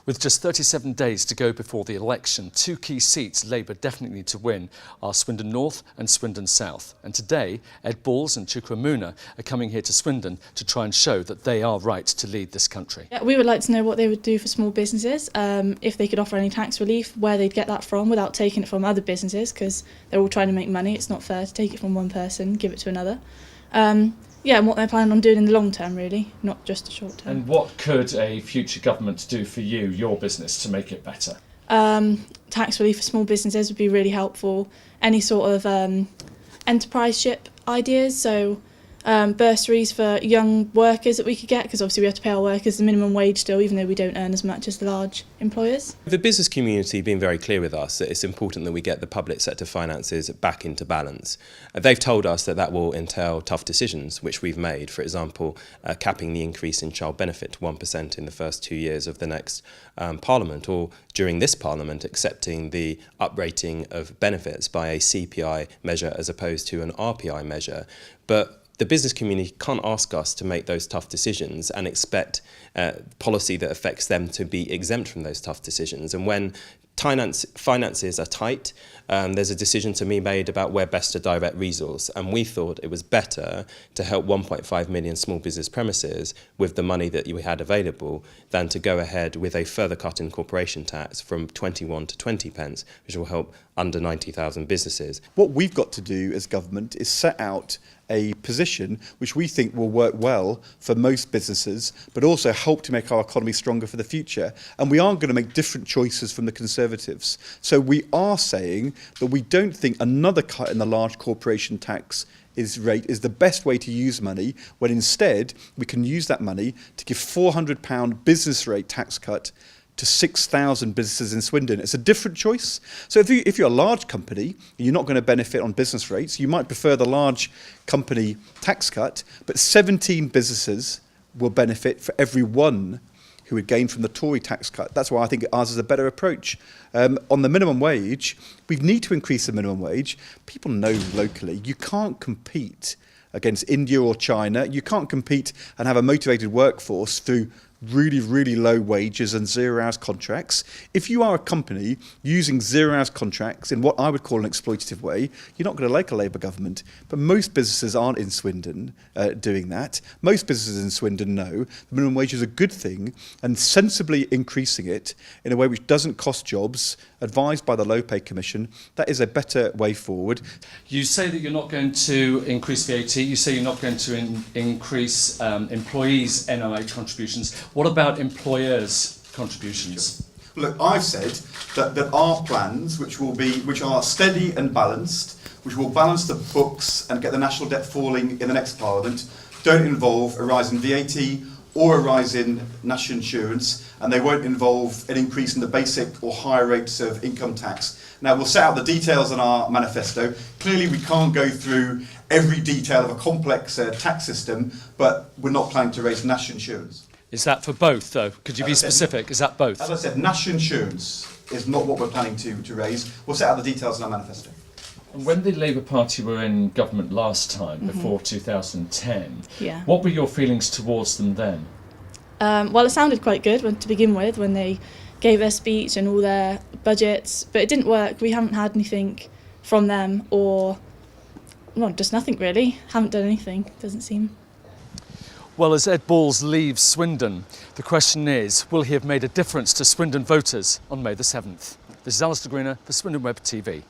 With just 37 days to go before the election, two key seats Labour definitely need to win are Swindon North and Swindon South. And today, Ed Balls and Chuka Umunna are coming here to Swindon to try and show that they are right to lead this country. Yeah, we would like to know what they would do for small businesses, if they could offer any tax relief, where they'd get that from without taking it from other businesses, because they're all trying to make money. It's not fair to take it from one person and give it to another. Yeah, and what they're planning on doing in the long term, really, not just the short term. And what could a future government do for you, your business, to make it better? Tax relief for small businesses would be really helpful. Any sort of enterpriseship ideas, so bursaries for young workers that we could get, because obviously we have to pay our workers the minimum wage still, even though we don't earn as much as the large employers. The business community have been very clear with us that it's important that we get the public sector finances back into balance. They've told us that that will entail tough decisions, which we've made. For example, capping the increase in child benefit to 1% in the first 2 years of the next Parliament, or during this Parliament accepting the uprating of benefits by a CPI measure as opposed to an RPI measure. But the business community can't ask us to make those tough decisions and expect policy that affects them to be exempt from those tough decisions. And when finances are tight, there's a decision to be made about where best to direct resource, and we thought it was better to help 1.5 million small business premises with the money that we had available than to go ahead with a further cut in corporation tax from 21 to 20 pence, which will help under 90,000 businesses. What we've got to do as government is set out a position which we think will work well for most businesses, but also help to make our economy stronger for the future. And we are going to make different choices from the Conservatives. So we are saying that we don't think another cut in the large corporation tax rate is the best way to use money, when instead we can use that money to give £400 business rate tax cut to 6,000 businesses in Swindon. It's a different choice. So if you're a large company, you're not going to benefit on business rates. You might prefer the large company tax cut, but 17 businesses will benefit for every one who would gain from the Tory tax cut. That's why I think ours is a better approach. On the minimum wage, we need to increase the minimum wage. People know locally you can't compete against India or China. You can't compete and have a motivated workforce through really low wages and 0 hours contracts. If you are a company using 0 hours contracts in what I would call an exploitative way, you're not going to like a Labour government. But most businesses aren't in Swindon doing that. Most businesses in Swindon know the minimum wage is a good thing, and sensibly increasing it in a way which doesn't cost jobs, advised by the Low Pay Commission, that is a better way forward. You say that you're not going to increase VAT, you say you're not going to increase employees' NI contributions. What about employers' contributions? Sure. Look, I've said that our plans, which are steady and balanced, which will balance the books and get the national debt falling in the next Parliament, don't involve a rise in VAT or a rise in national insurance, and they won't involve an increase in the basic or higher rates of income tax. Now, we'll set out the details in our manifesto. Clearly, we can't go through every detail of a complex tax system, but we're not planning to raise national insurance. Is that for both, though? Could you be specific? Is that both? As I said, national insurance is not what we're planning to raise. We'll set out the details in our manifesto. And when the Labour Party were in government last time, before 2010, what were your feelings towards them then? Well, it sounded quite good to begin with, when they gave their speech and all their budgets, but it didn't work. We haven't had anything from them, or, well, just nothing really. Haven't done anything, doesn't seem. Well, as Ed Balls leaves Swindon, the question is, will he have made a difference to Swindon voters on May the 7th? This is Alistair Greener for Swindonweb TV.